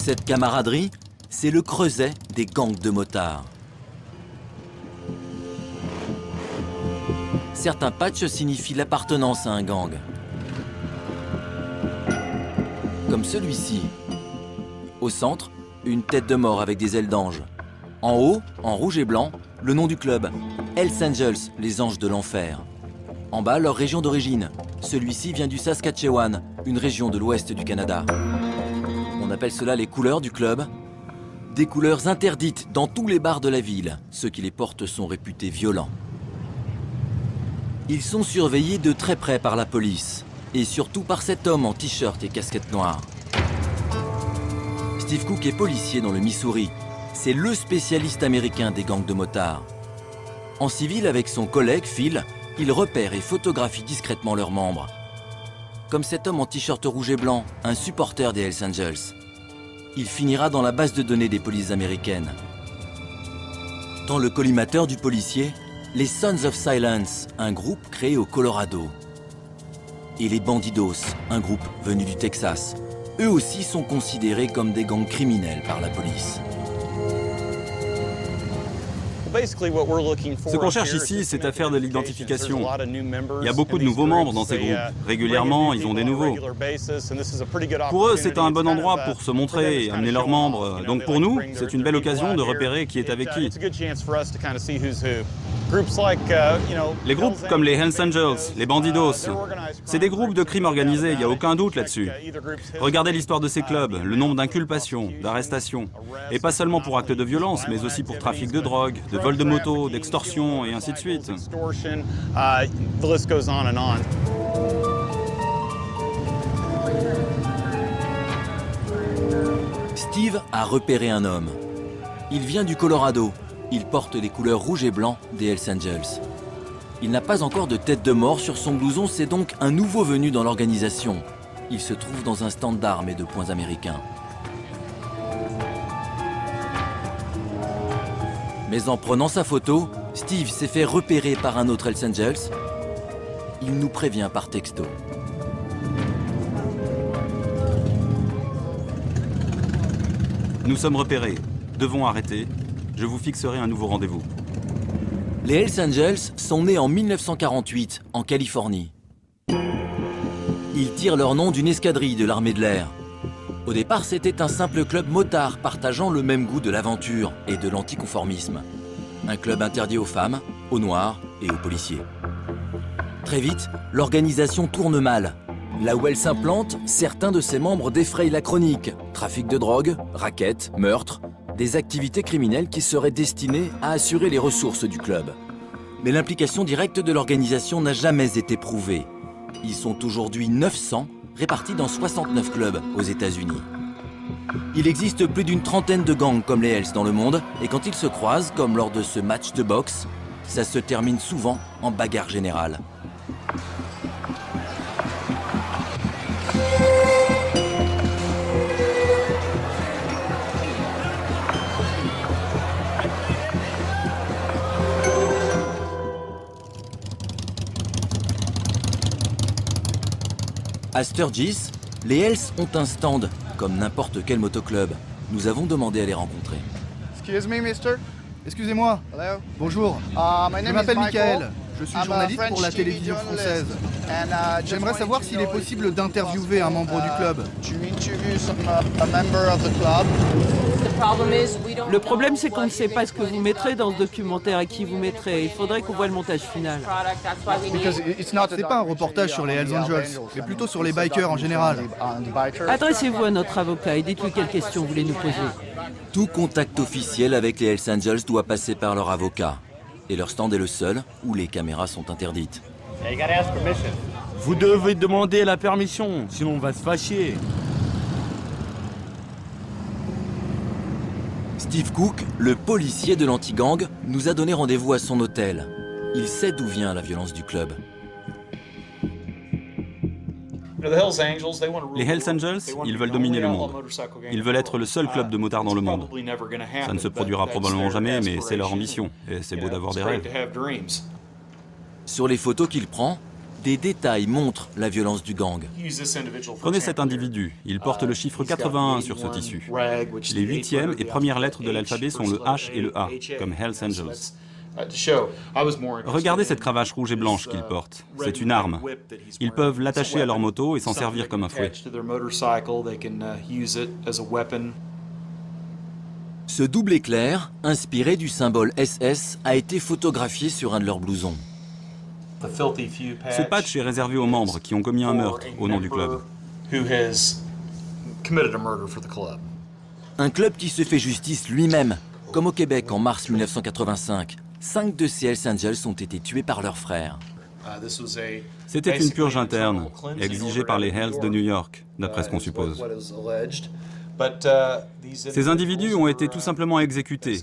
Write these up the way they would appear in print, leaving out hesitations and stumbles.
Cette camaraderie, c'est le creuset des gangs de motards. Certains patchs signifient l'appartenance à un gang. Comme celui-ci. Au centre, une tête de mort avec des ailes d'ange. En haut, en rouge et blanc, le nom du club, Hells Angels, les anges de l'enfer. En bas, leur région d'origine. Celui-ci vient du Saskatchewan, une région de l'ouest du Canada. On appelle cela les couleurs du club. Des couleurs interdites dans tous les bars de la ville. Ceux qui les portent sont réputés violents. Ils sont surveillés de très près par la police. Et surtout par cet homme en t-shirt et casquette noire. Steve Cook est policier dans le Missouri. C'est le spécialiste américain des gangs de motards. En civil, avec son collègue Phil, il repère et photographie discrètement leurs membres. Comme cet homme en t-shirt rouge et blanc, un supporter des Hells Angels. Il finira dans la base de données des polices américaines. Dans le collimateur du policier, les Sons of Silence, un groupe créé au Colorado. Et les Bandidos, un groupe venu du Texas. Eux aussi sont considérés comme des gangs criminels par la police. Ce qu'on cherche ici, c'est à faire de l'identification. Il y a beaucoup de nouveaux membres dans ces groupes. Régulièrement, ils ont des nouveaux. Pour eux, c'est un bon endroit pour se montrer et amener leurs membres. Donc pour nous, c'est une belle occasion de repérer qui est avec qui. Les groupes comme les Hells Angels, les Bandidos, c'est des groupes de crime organisé, il n'y a aucun doute là-dessus. Regardez l'histoire de ces clubs, le nombre d'inculpations, d'arrestations. Et pas seulement pour actes de violence, mais aussi pour trafic de drogue, de vol de moto, d'extorsion et ainsi de suite. Steve a repéré un homme. Il vient du Colorado. Il porte les couleurs rouge et blanc des Hells Angels. Il n'a pas encore de tête de mort sur son blouson, c'est donc un nouveau venu dans l'organisation. Il se trouve dans un stand d'armes et de poings américains. Mais en prenant sa photo, Steve s'est fait repérer par un autre Hells Angels. Il nous prévient par texto. Nous sommes repérés, devons arrêter. Je vous fixerai un nouveau rendez-vous. Les Hells Angels sont nés en 1948, en Californie. Ils tirent leur nom d'une escadrille de l'armée de l'air. Au départ, c'était un simple club motard partageant le même goût de l'aventure et de l'anticonformisme. Un club interdit aux femmes, aux noirs et aux policiers. Très vite, l'organisation tourne mal. Là où elle s'implante, certains de ses membres défrayent la chronique. Trafic de drogue, rackets, meurtres, des activités criminelles qui seraient destinées à assurer les ressources du club. Mais l'implication directe de l'organisation n'a jamais été prouvée. Ils sont aujourd'hui 900, répartis dans 69 clubs aux États-Unis. Il existe plus d'une trentaine de gangs comme les Hells dans le monde, et quand ils se croisent, comme lors de ce match de boxe, ça se termine souvent en bagarre générale. À Sturgis, les Hells ont un stand, comme n'importe quel motoclub. Nous avons demandé à les rencontrer. Excuse me, mister. Excusez-moi. Bonjour. Je m'appelle Michael. Je suis journaliste pour la télévision française. J'aimerais savoir s'il est possible d'interviewer un membre du club. Le problème, c'est qu'on ne sait pas ce que vous mettrez dans ce documentaire et qui vous mettrez. Il faudrait qu'on voit le montage final. C'est pas un reportage sur les Hells Angels, mais plutôt sur les bikers en général. Adressez-vous à notre avocat et dites-lui quelles questions vous voulez nous poser. Tout contact officiel avec les Hells Angels doit passer par leur avocat. Et leur stand est le seul où les caméras sont interdites. Vous devez demander la permission, sinon on va se fâcher. Steve Cook, le policier de l'anti-gang, nous a donné rendez-vous à son hôtel. Il sait d'où vient la violence du club. Les Hells Angels, ils veulent dominer le monde. Ils veulent être le seul club de motards dans le monde. Ça ne se produira probablement jamais, mais c'est leur ambition. Et c'est beau d'avoir des rêves. Sur les photos qu'il prend, des détails montrent la violence du gang. Prenez cet individu, il porte le chiffre 81 sur ce tissu. Les 8e et premières lettres de l'alphabet sont le H et le A, comme Hells Angels. Regardez cette cravache rouge et blanche qu'ils portent. C'est une arme. Ils peuvent l'attacher à leur moto et s'en servir comme un fouet. Ce double éclair, inspiré du symbole SS, a été photographié sur un de leurs blousons. Ce patch est réservé aux membres qui ont commis un meurtre au nom du club. Un club qui se fait justice lui-même, comme au Québec en mars 1985. 5 de ces Hells Angels ont été tués par leurs frères. C'était une purge interne, exigée par les Hells de New York, d'après ce qu'on suppose. Ces individus ont été tout simplement exécutés.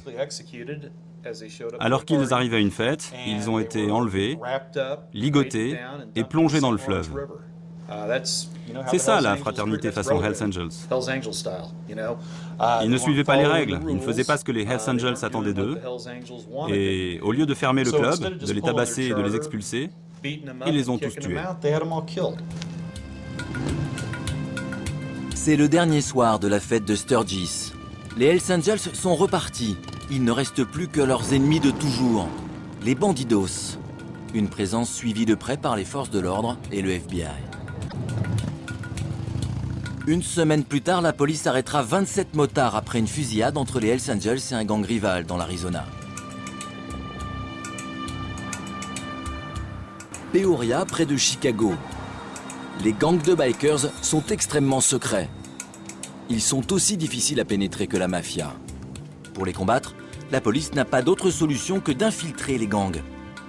Alors qu'ils arrivaient à une fête, ils ont été enlevés, ligotés et plongés dans le fleuve. C'est ça la fraternité façon Hells Angels. Ils ne suivaient pas les règles, ils ne faisaient pas ce que les Hells Angels attendaient d'eux. Et au lieu de fermer le club, de les tabasser et de les expulser, ils les ont tous tués. C'est le dernier soir de la fête de Sturgis. Les Hells Angels sont repartis. Il ne reste plus que leurs ennemis de toujours, les bandidos. Une présence suivie de près par les forces de l'ordre et le FBI. Une semaine plus tard, la police arrêtera 27 motards après une fusillade entre les Hells Angels et un gang rival dans l'Arizona. Peoria, près de Chicago. Les gangs de bikers sont extrêmement secrets. Ils sont aussi difficiles à pénétrer que la mafia. Pour les combattre, la police n'a pas d'autre solution que d'infiltrer les gangs.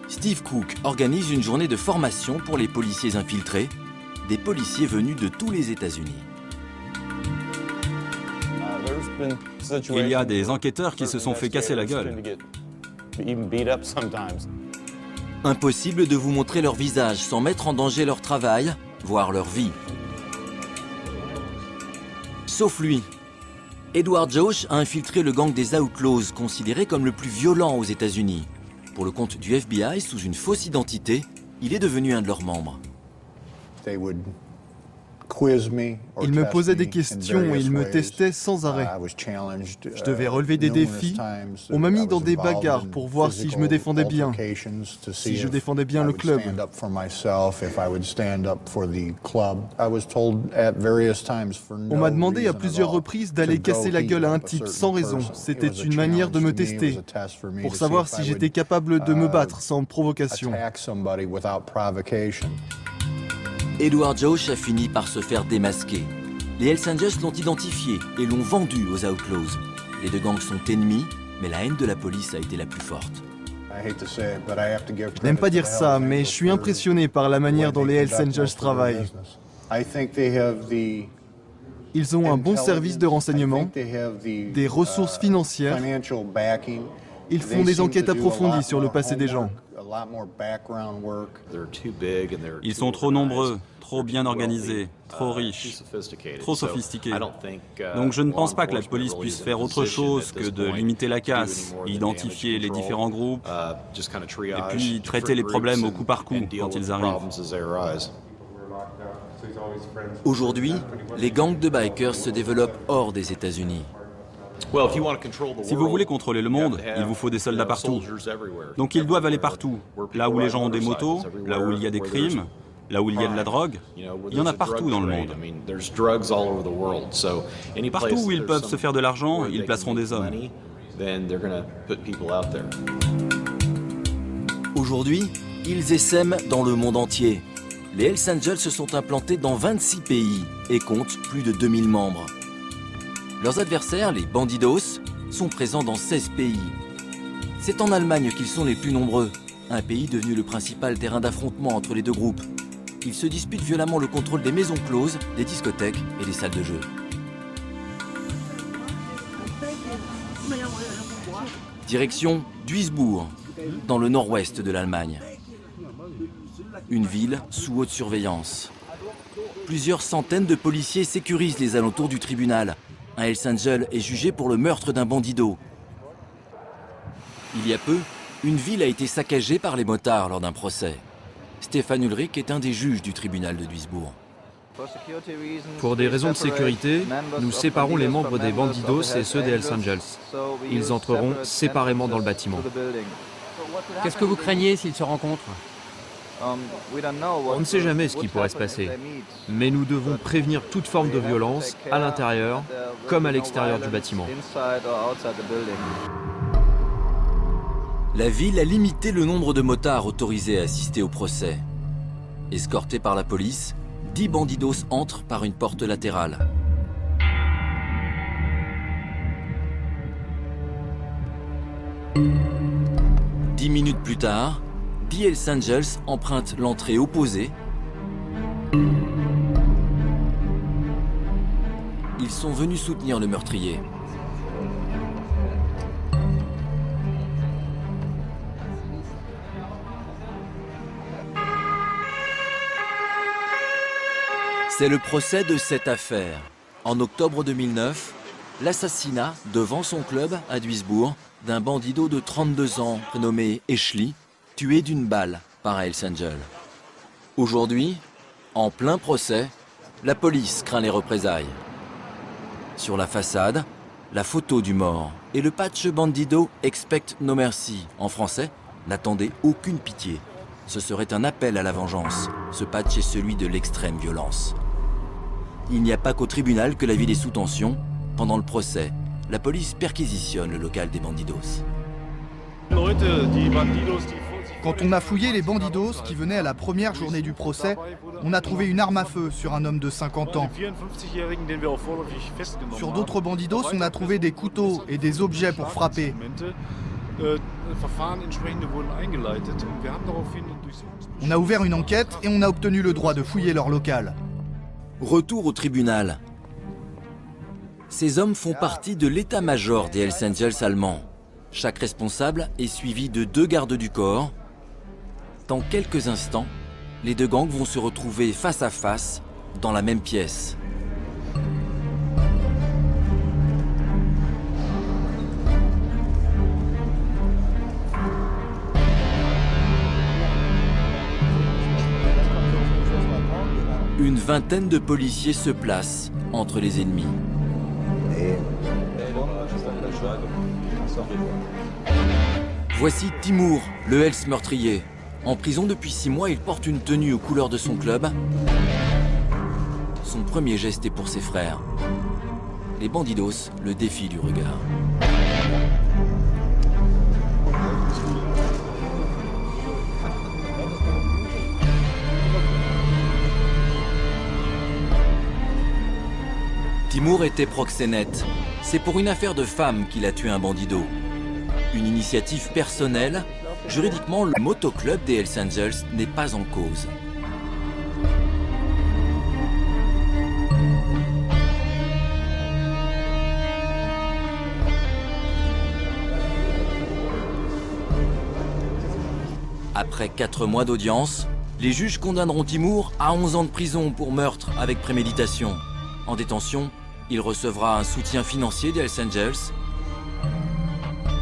Steve Cook organise une journée de formation pour les policiers infiltrés, des policiers venus de tous les États-Unis. Il y a des enquêteurs qui se sont fait casser la gueule. Impossible de vous montrer leur visage sans mettre en danger leur travail, voire leur vie. Sauf lui. Edward Josh a infiltré le gang des Outlaws, considéré comme le plus violent aux États-Unis. Pour le compte du FBI, sous une fausse identité, il est devenu un de leurs membres. Ils me posaient des questions et ils me testaient sans arrêt. Je devais relever des défis. On m'a mis dans des bagarres pour voir si je me défendais bien, si je défendais bien le club. On m'a demandé à plusieurs reprises d'aller casser la gueule à un type sans raison. C'était une manière de me tester, pour savoir si j'étais capable de me battre sans provocation. Edward Josh a fini par se faire démasquer. Les Hells Angels l'ont identifié et l'ont vendu aux Outlaws. Les deux gangs sont ennemis, mais la haine de la police a été la plus forte. Je n'aime pas dire ça, mais je suis impressionné par la manière dont les Hells Angels travaillent. Ils ont un bon service de renseignement, des ressources financières. Ils font des enquêtes approfondies sur le passé des gens. Ils sont trop nombreux, trop bien organisés, trop riches, trop sophistiqués. Donc je ne pense pas que la police puisse faire autre chose que de limiter la casse, identifier les différents groupes, et puis traiter les problèmes au coup par coup quand ils arrivent. Aujourd'hui, les gangs de bikers se développent hors des États-Unis. Si vous voulez contrôler le monde, il vous faut des soldats partout. Donc ils doivent aller partout. Là où les gens ont des motos, là où il y a des crimes, là où il y a de la drogue, il y en a partout dans le monde. Partout où ils peuvent se faire de l'argent, ils placeront des hommes. Aujourd'hui, ils essaiment dans le monde entier. Les Hells Angels se sont implantés dans 26 pays et comptent plus de 2000 membres. Leurs adversaires, les bandidos, sont présents dans 16 pays. C'est en Allemagne qu'ils sont les plus nombreux, un pays devenu le principal terrain d'affrontement entre les deux groupes. Ils se disputent violemment le contrôle des maisons closes, des discothèques et des salles de jeu. Direction Duisbourg, dans le nord-ouest de l'Allemagne. Une ville sous haute surveillance. Plusieurs centaines de policiers sécurisent les alentours du tribunal. Un Hells Angel est jugé pour le meurtre d'un bandido. Il y a peu, une ville a été saccagée par les motards lors d'un procès. Stéphane Ulrich est un des juges du tribunal de Duisbourg. Pour des raisons de sécurité, nous séparons les membres des Bandidos et ceux des Hells Angels. Ils entreront séparément dans le bâtiment. Qu'est-ce que vous craignez s'ils se rencontrent? On ne sait jamais ce qui pourrait se passer, mais nous devons prévenir toute forme de violence à l'intérieur comme à l'extérieur du bâtiment. La ville a limité le nombre de motards autorisés à assister au procès. Escortés par la police, 10 bandidos entrent par une porte latérale. Dix minutes plus tard, 10 Hells Angels empruntent l'entrée opposée. Ils sont venus soutenir le meurtrier. C'est le procès de cette affaire. En octobre 2009, l'assassinat devant son club à Duisbourg d'un bandido de 32 ans prénommé Eschli, tué d'une balle par un Hells Angel. Aujourd'hui, en plein procès, la police craint les représailles. Sur la façade, la photo du mort et le patch Bandido Expect No Mercy, en français, n'attendez aucune pitié. Ce serait un appel à la vengeance. Ce patch est celui de l'extrême violence. Il n'y a pas qu'au tribunal que la ville est sous tension. Pendant le procès, la police perquisitionne le local des Bandidos. Quand on a fouillé les Bandidos qui venaient à la première journée du procès, on a trouvé une arme à feu sur un homme de 50 ans. Sur d'autres Bandidos, on a trouvé des couteaux et des objets pour frapper. On a ouvert une enquête et on a obtenu le droit de fouiller leur local. Retour au tribunal. Ces hommes font partie de l'état-major des Hells Angels allemands. Chaque responsable est suivi de 2 gardes du corps. Dans quelques instants, les 2 gangs vont se retrouver face à face dans la même pièce. Une vingtaine de policiers se placent entre les ennemis. Voici Timur, le Hells meurtrier. En prison depuis 6 mois, il porte une tenue aux couleurs de son club. Son premier geste est pour ses frères. Les Bandidos le défient du regard. Timur était proxénète. C'est pour une affaire de femme qu'il a tué un bandido. Une initiative personnelle. Juridiquement, le motoclub des Hells Angels n'est pas en cause. Après 4 mois d'audience, les juges condamneront Timur à 11 ans de prison pour meurtre avec préméditation. En détention, il recevra un soutien financier des Hells Angels.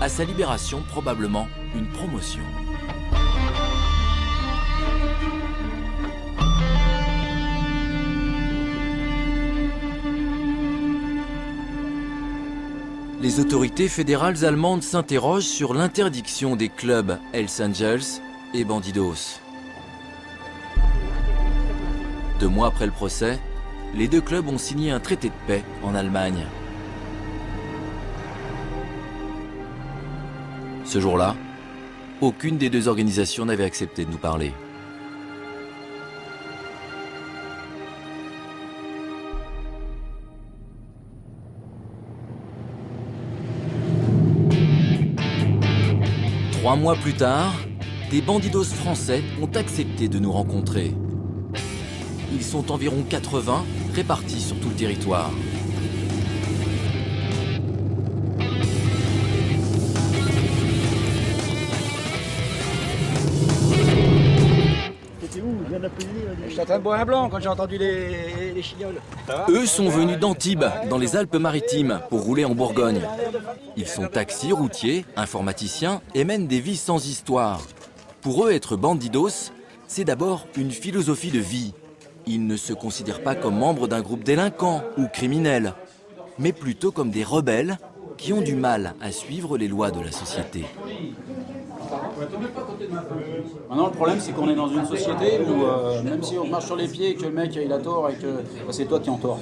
À sa libération, probablement une promotion. Les autorités fédérales allemandes s'interrogent sur l'interdiction des clubs Hells Angels et Bandidos. 2 mois après le procès, les 2 clubs ont signé un traité de paix en Allemagne. Ce jour-là, aucune des 2 organisations n'avait accepté de nous parler. Trois mois plus tard, des bandidos français ont accepté de nous rencontrer. Ils sont environ 80, répartis sur tout le territoire. J'étais en train de boire un blanc quand j'ai entendu les chignoles. Eux sont venus d'Antibes, dans les Alpes-Maritimes, pour rouler en Bourgogne. Ils sont taxis, routiers, informaticiens et mènent des vies sans histoire. Pour eux, être bandidos, C'est d'abord une philosophie de vie. Ils ne se considèrent pas comme membres d'un groupe délinquant ou criminel, mais plutôt comme des rebelles qui ont du mal à suivre les lois de la société. Maintenant, le problème, c'est qu'on est dans une société où, même si on marche sur les pieds et que le mec il a tort et que c'est toi qui es en tort,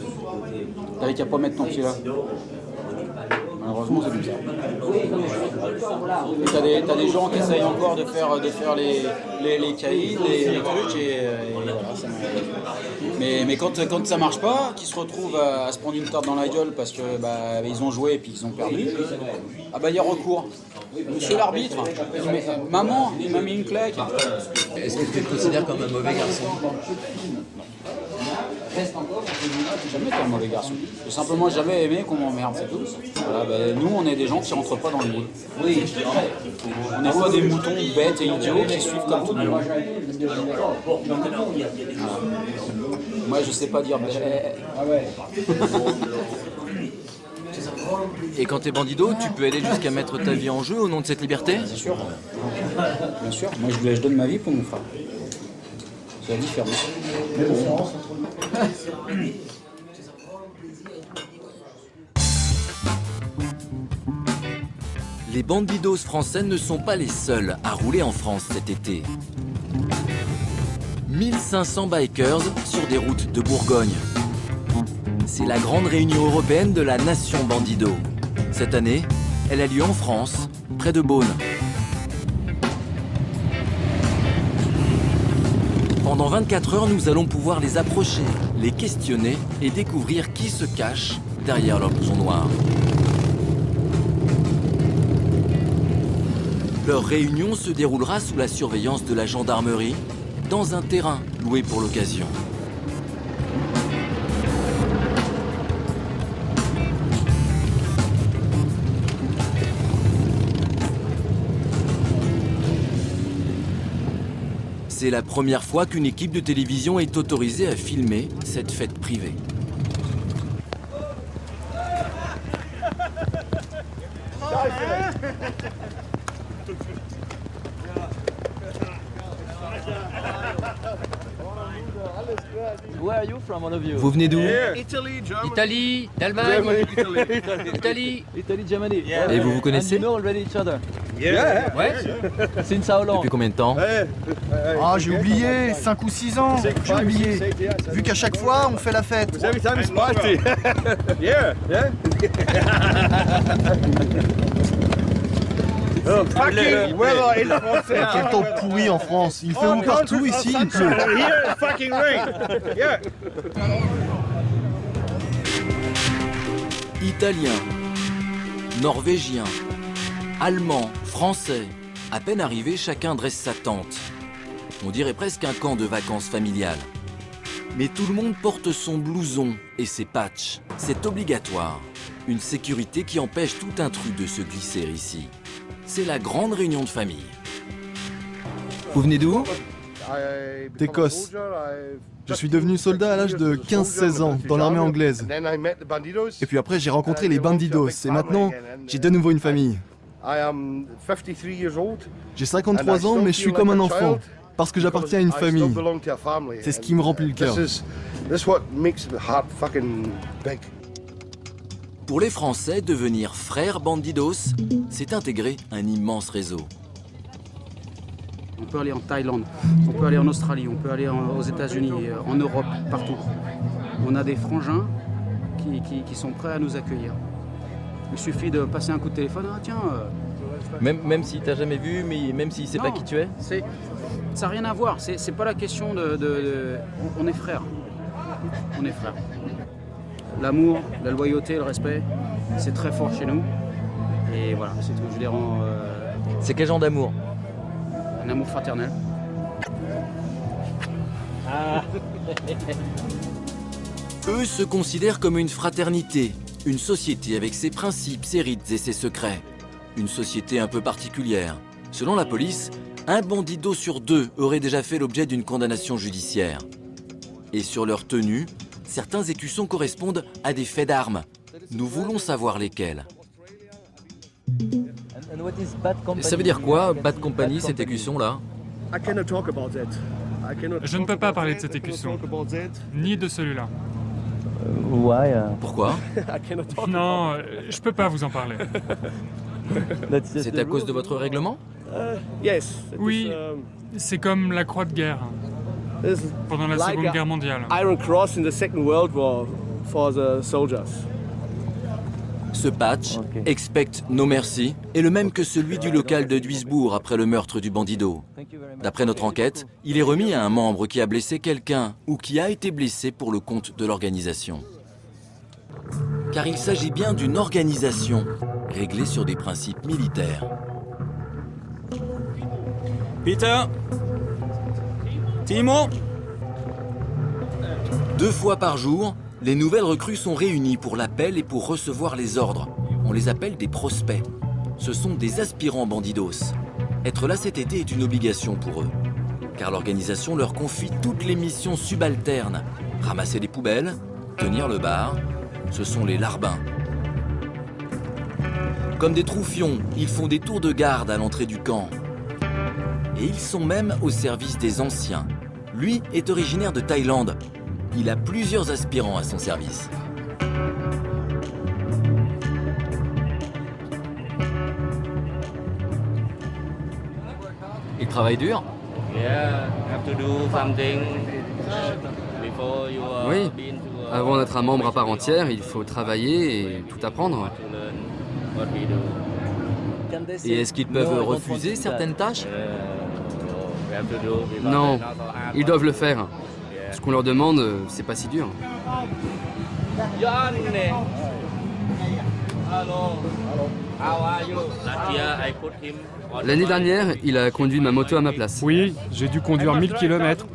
t'arrives qu'à pas mettre ton pied là. Malheureusement, c'est comme ça. Et t'as des gens qui essayent encore de faire les caïds, les trucs, et voilà, ça mais quand ça marche pas, qu'ils se retrouvent à se prendre une tarte dans la gueule parce que ils ont joué et puis qu'ils ont perdu, il y a recours. Monsieur l'arbitre, maman, il m'a mis une claque. Est-ce que tu te considères comme un mauvais garçon? Jamais été un mauvais garçon. J'ai simplement jamais aimé qu'on m'emmerde, c'est tout. Voilà, nous, on est des gens qui rentrent pas dans le moule. Oui. On n'est pas des moutons bêtes et idiots qui suivent comme tout le monde. Moi, je sais pas dire. Et quand t'es bandido, tu peux aller jusqu'à mettre ta vie en jeu au nom de cette liberté? Bien sûr. Bien sûr. Moi, je donne ma vie pour mon frère. C'est la différence. Les bandidos français ne sont pas les seuls à rouler en France cet été. 1500 bikers sur des routes de Bourgogne. C'est la grande réunion européenne de la nation bandido. Cette année, elle a lieu en France, près de Beaune. Pendant 24 heures, nous allons pouvoir les approcher, les questionner et découvrir qui se cache derrière leur blouson noir. Leur réunion se déroulera sous la surveillance de la gendarmerie, dans un terrain loué pour l'occasion. C'est la première fois qu'une équipe de télévision est autorisée à filmer cette fête privée. Vous venez d'où? Italie, d'Allemagne, Italie. Et vous vous connaissez? Ouais. Depuis combien de temps? Ah, j'ai oublié, 5 ou 6 ans, j'ai oublié. Vu qu'à chaque fois, on fait la fête. Quel temps pourri en France. Il fait où partout ici, il pleut. Italiens, Norvégiens, Allemands, Français, à peine arrivés, chacun dresse sa tente. On dirait presque un camp de vacances familiales. Mais tout le monde porte son blouson et ses patchs. C'est obligatoire. Une sécurité qui empêche tout intrus de se glisser ici. C'est la grande réunion de famille. Vous venez d'où? D'Écosse. Je suis devenu soldat à l'âge de 15-16 ans dans l'armée anglaise. Et puis après, j'ai rencontré les bandidos. Et maintenant, j'ai de nouveau une famille. J'ai 53 ans, mais je suis comme un enfant. Parce que j'appartiens à une famille. C'est ce qui me remplit le cœur. Pour les Français, devenir frères bandidos, c'est intégrer un immense réseau. On peut aller en Thaïlande, on peut aller en Australie, on peut aller aux États-Unis, en Europe, partout. On a des frangins qui sont prêts à nous accueillir. Il suffit de passer un coup de téléphone, ah tiens... Même s'il t'a jamais vu, mais même s'il sait pas qui tu es? Ça n'a rien à voir, c'est pas la question de... On est frères. On est frères. L'amour, la loyauté, le respect, c'est très fort chez nous. Et voilà, c'est tout. Je les rends... C'est quel genre d'amour? Un amour fraternel. Eux se considèrent comme une fraternité, une société avec ses principes, ses rites et ses secrets. Une société un peu particulière. Selon la police, un bandido sur 2 aurait déjà fait l'objet d'une condamnation judiciaire. Et sur leur tenue, certains écussons correspondent à des faits d'armes. Nous voulons savoir lesquels. Ça veut dire quoi, Bad Company, cet écusson-là? Je ne peux pas parler de cette écusson, ni de celui-là. Pourquoi? Non, je peux pas vous en parler. C'est à cause de votre règlement? Oui, c'est comme la croix de guerre pendant la Seconde Guerre mondiale. Ce patch, Expect No Mercy, est le même que celui du local de Duisbourg après le meurtre du bandido. D'après notre enquête, il est remis à un membre qui a blessé quelqu'un ou qui a été blessé pour le compte de l'organisation. Car il s'agit bien d'une organisation réglée sur des principes militaires. Peter? Timo? 2 fois par jour, les nouvelles recrues sont réunies pour l'appel et pour recevoir les ordres. On les appelle des prospects. Ce sont des aspirants bandidos. Être là cet été est une obligation pour eux. Car l'organisation leur confie toutes les missions subalternes. Ramasser les poubelles, tenir le bar, ce sont les larbins. Comme des troufions, ils font des tours de garde à l'entrée du camp. Et ils sont même au service des anciens. Lui est originaire de Thaïlande. Il a plusieurs aspirants à son service. Il travaille dur? Oui, avant d'être un membre à part entière, il faut travailler et tout apprendre. Et est-ce qu'ils peuvent refuser certaines tâches? Non, ils doivent le faire. Ce qu'on leur demande, c'est pas si dur. L'année dernière, il a conduit ma moto à ma place. Oui, j'ai dû conduire 1000 km.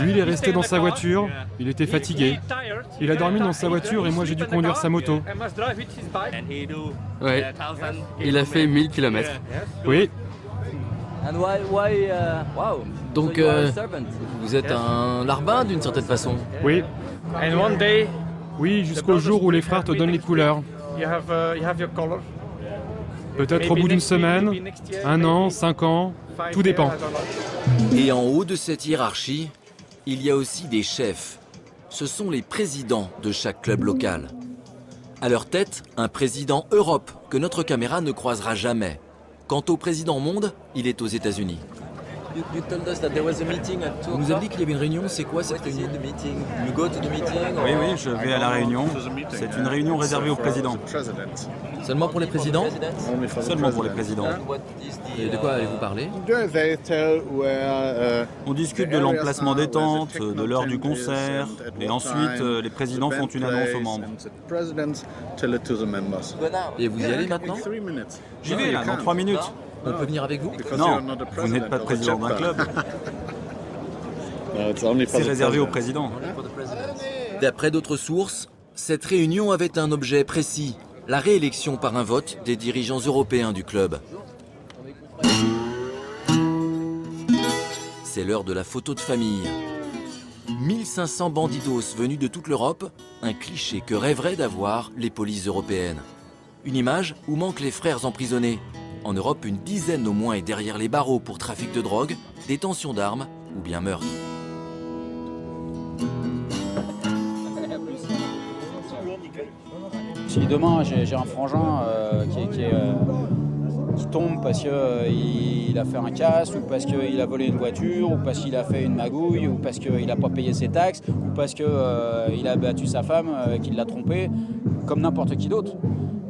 Lui, il est resté dans sa voiture, il était fatigué. Il a dormi dans sa voiture et moi j'ai dû conduire sa moto. Ouais, il a fait 1000 km. Oui. Donc, vous êtes un larbin d'une certaine façon? Oui. Oui, jusqu'au jour où les frères te donnent les couleurs. Peut-être au bout d'une semaine, 1 an, 5 ans, tout dépend. Et en haut de cette hiérarchie, il y a aussi des chefs. Ce sont les présidents de chaque club local. À leur tête, un président Europe que notre caméra ne croisera jamais. Quant au président monde, il est aux États-Unis. Vous nous avez dit qu'il y avait une réunion, c'est quoi cette réunion? Oui, je vais à la réunion. C'est une réunion réservée au président. Seulement pour les présidents? Seulement pour les présidents. Et de quoi allez-vous parler? On discute de l'emplacement des tentes, de l'heure du concert, et ensuite les présidents font une annonce aux membres. Et vous y allez maintenant? J'y vais là, dans 3 minutes. On peut venir avec vous? Non, vous n'êtes pas président d'un club. C'est réservé au président. D'après d'autres sources, cette réunion avait un objet précis, la réélection par un vote des dirigeants européens du club. C'est l'heure de la photo de famille. 1500 bandidos venus de toute l'Europe, un cliché que rêveraient d'avoir les polices européennes. Une image où manquent les frères emprisonnés. En Europe, une dizaine au moins est derrière les barreaux pour trafic de drogue, détention d'armes ou bien meurtre. Si demain j'ai un frangin qui tombe parce qu'il a fait un casse, ou parce qu'il a volé une voiture, ou parce qu'il a fait une magouille, ou parce qu'il n'a pas payé ses taxes, ou parce qu'il a battu sa femme, qu'il l'a trompé, comme n'importe qui d'autre.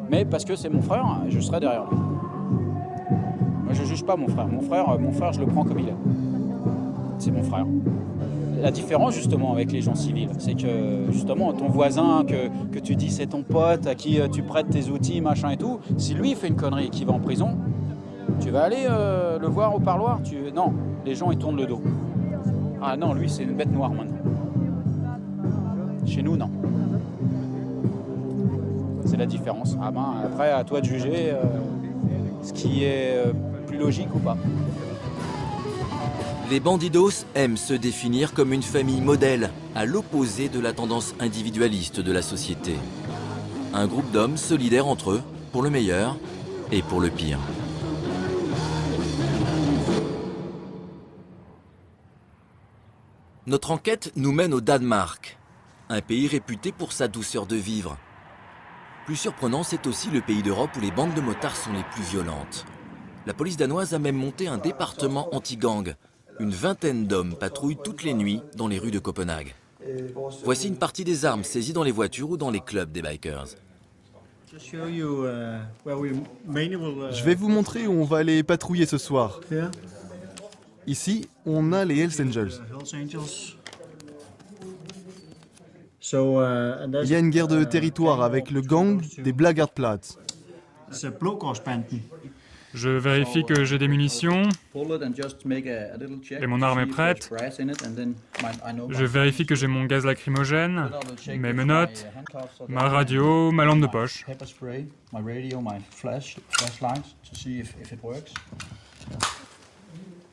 Mais parce que c'est mon frère, je serai derrière lui. Moi, je ne juge pas mon frère. Mon frère, je le prends comme il est. C'est mon frère. La différence, justement, avec les gens civils, c'est que, justement, ton voisin, que tu dis c'est ton pote, à qui tu prêtes tes outils, machin et tout, si lui fait une connerie et qu'il va en prison, tu vas aller le voir au parloir. Non, les gens, ils tournent le dos. Ah non, lui, c'est une bête noire, maintenant. Chez nous, non. C'est la différence. Ah ben, après, à toi de juger ce qui est plus logique ou pas. Les bandidos aiment se définir comme une famille modèle, à l'opposé de la tendance individualiste de la société. Un groupe d'hommes solidaires entre eux, pour le meilleur et pour le pire. Notre enquête nous mène au Danemark, un pays réputé pour sa douceur de vivre. Plus surprenant, c'est aussi le pays d'Europe où les bandes de motards sont les plus violentes. La police danoise a même monté un département anti-gang. Une vingtaine d'hommes patrouillent toutes les nuits dans les rues de Copenhague. Voici une partie des armes saisies dans les voitures ou dans les clubs des bikers. Je vais vous montrer où on va aller patrouiller ce soir. Ici, on a les Hells Angels. Il y a une guerre de territoire avec le gang des Blackguardplads. Je vérifie que j'ai des munitions et mon arme est prête. Je vérifie que j'ai mon gaz lacrymogène, mes menottes, ma radio, ma lampe de poche.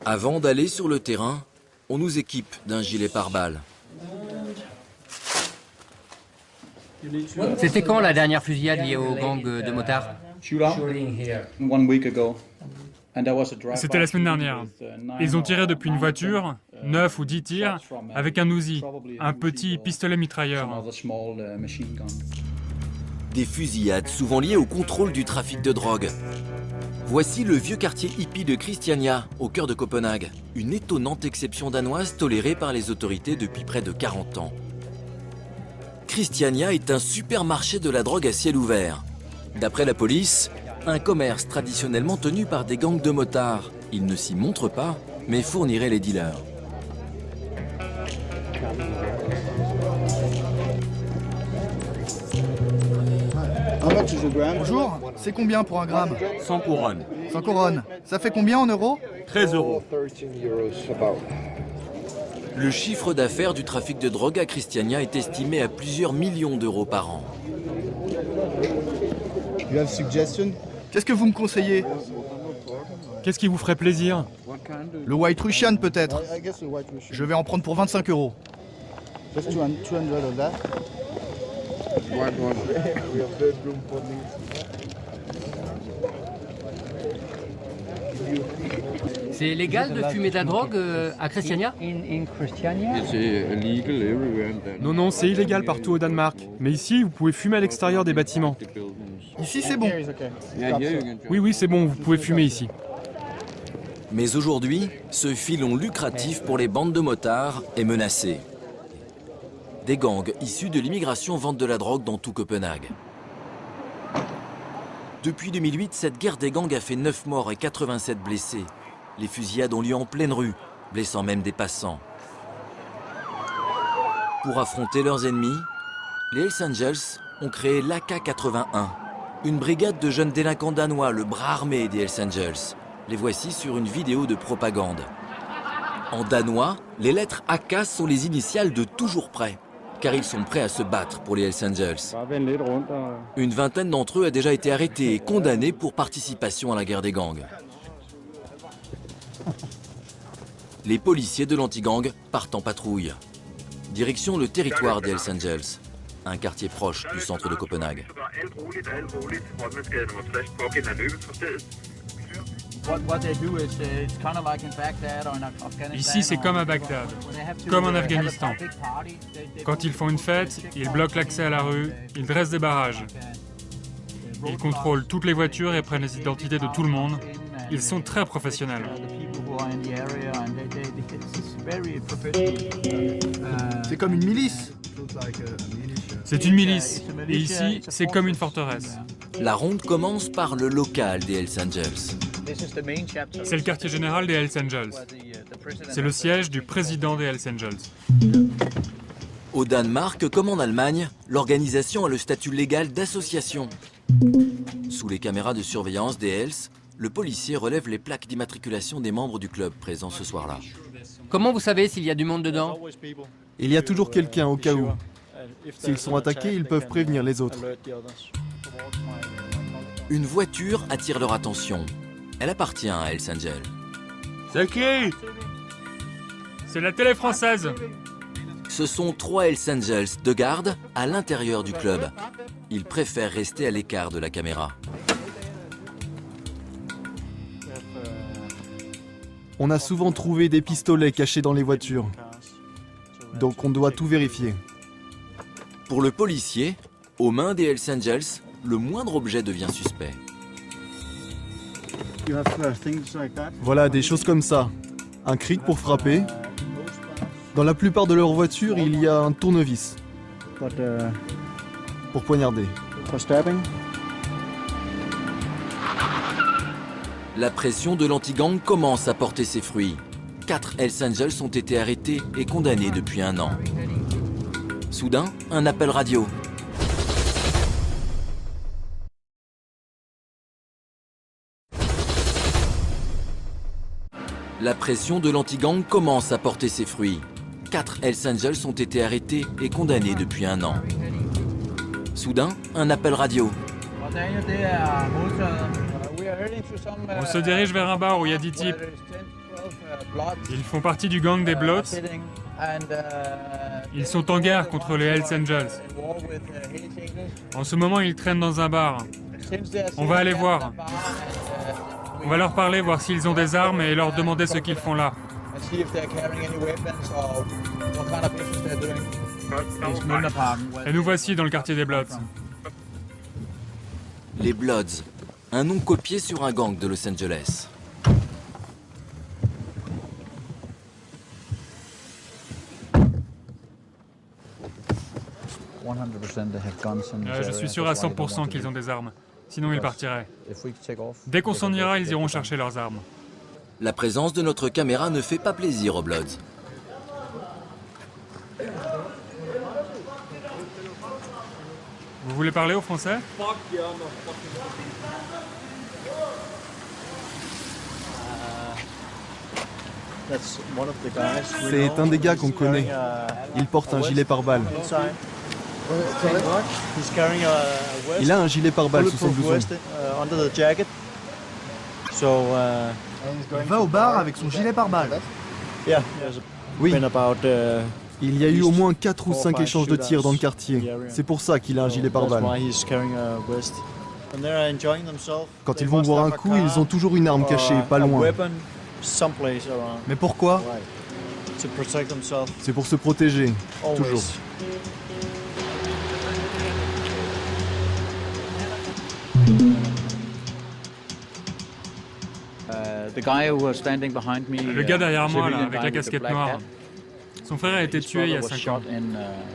Avant d'aller sur le terrain, on nous équipe d'un gilet pare-balles. C'était quand la dernière fusillade liée au gang de motards? C'était la semaine dernière. Ils ont tiré depuis une voiture, 9 ou 10 tirs, avec un Uzi, un petit pistolet mitrailleur. Des fusillades souvent liées au contrôle du trafic de drogue. Voici le vieux quartier hippie de Christiania, au cœur de Copenhague. Une étonnante exception danoise tolérée par les autorités depuis près de 40 ans. Christiania est un supermarché de la drogue à ciel ouvert. D'après la police, un commerce traditionnellement tenu par des gangs de motards. Ils ne s'y montrent pas, mais fourniraient les dealers. Bonjour, c'est combien pour un gramme? 100 couronnes. 100 couronnes. Ça fait combien en euros? 13 euros. Le chiffre d'affaires du trafic de drogue à Christiania est estimé à plusieurs millions d'euros par an. Qu'est-ce que vous me conseillez? Qu'est-ce qui vous ferait plaisir? Le White Russian peut-être. Je vais en prendre pour 25 euros. C'est légal de fumer de la drogue à Christiania? Non, non, c'est illégal partout au Danemark. Mais ici, vous pouvez fumer à l'extérieur des bâtiments. Ici c'est bon. Oui, oui, c'est bon, vous pouvez fumer ici. Mais aujourd'hui, ce filon lucratif pour les bandes de motards est menacé. Des gangs issus de l'immigration vendent de la drogue dans tout Copenhague. Depuis 2008, cette guerre des gangs a fait 9 morts et 87 blessés. Les fusillades ont lieu en pleine rue, blessant même des passants. Pour affronter leurs ennemis, les Hells Angels ont créé l'AK-81, une brigade de jeunes délinquants danois, le bras armé des Hells Angels. Les voici sur une vidéo de propagande. En danois, les lettres AK sont les initiales de toujours prêt, car ils sont prêts à se battre pour les Hells Angels. Une vingtaine d'entre eux a déjà été arrêtés et condamnés pour participation à la guerre des gangs. Les policiers de l'anti-gang partent en patrouille. Direction le territoire des Hells Angels, un quartier proche du centre de Copenhague. Ici, c'est comme à Bagdad, comme en Afghanistan. Quand ils font une fête, ils bloquent l'accès à la rue, ils dressent des barrages. Ils contrôlent toutes les voitures et prennent les identités de tout le monde. Ils sont très professionnels. C'est comme une milice. C'est une milice. Et ici, c'est comme une forteresse. La ronde commence par le local des Hells Angels. C'est le quartier général des Hells Angels. C'est le siège du président des Hells Angels. Au Danemark, comme en Allemagne, l'organisation a le statut légal d'association. Sous les caméras de surveillance des Hells, le policier relève les plaques d'immatriculation des membres du club présents ce soir-là. Comment vous savez s'il y a du monde dedans? Il y a toujours quelqu'un au cas où. S'ils sont attaqués, ils peuvent prévenir les autres. Une voiture attire leur attention. Elle appartient à Hells Angels. C'est qui? C'est la télé française. Ce sont 3 Hells Angels de garde à l'intérieur du club. Ils préfèrent rester à l'écart de la caméra. On a souvent trouvé des pistolets cachés dans les voitures. Donc on doit tout vérifier. Pour le policier, aux mains des Hells Angels, le moindre objet devient suspect. Voilà, des choses comme ça. Un cric pour frapper. Dans la plupart de leurs voitures, il y a un tournevis. Pour poignarder. La pression de l'anti-gang commence à porter ses fruits. 4 Hells Angels ont été arrêtés et condamnés depuis 1 an. Soudain, un appel radio. La pression de l'anti-gang commence à porter ses fruits. 4 Hells Angels ont été arrêtés et condamnés depuis 1 an. Soudain, un appel radio. On se dirige vers un bar où il y a 10 types. Ils font partie du gang des Bloods. Ils sont en guerre contre les Hells Angels. En ce moment, ils traînent dans un bar. On va aller voir. On va leur parler, voir s'ils ont des armes et leur demander ce qu'ils font là. Et nous voici dans le quartier des Bloods. Les Bloods, un nom copié sur un gang de Los Angeles. Je suis sûr à 100% qu'ils ont des armes. Sinon, ils partiraient. Dès qu'on s'en ira, ils iront chercher leurs armes. La présence de notre caméra ne fait pas plaisir aux Bloods. Vous voulez parler au français? C'est un des gars qu'on connaît. Il porte un gilet pare-balles. Il a un gilet pare-balles sous son blouson. Il va au bar avec son gilet pare-balles. Oui. Il y a eu au moins 4 ou 5 échanges de tirs dans le quartier. C'est pour ça qu'il a un gilet pare-balles. Quand ils vont boire un coup, ils ont toujours une arme cachée, pas loin. Mais pourquoi? C'est pour se protéger, toujours. Le gars derrière moi, là, avec la casquette noire, son frère a été tué il y a 5 ans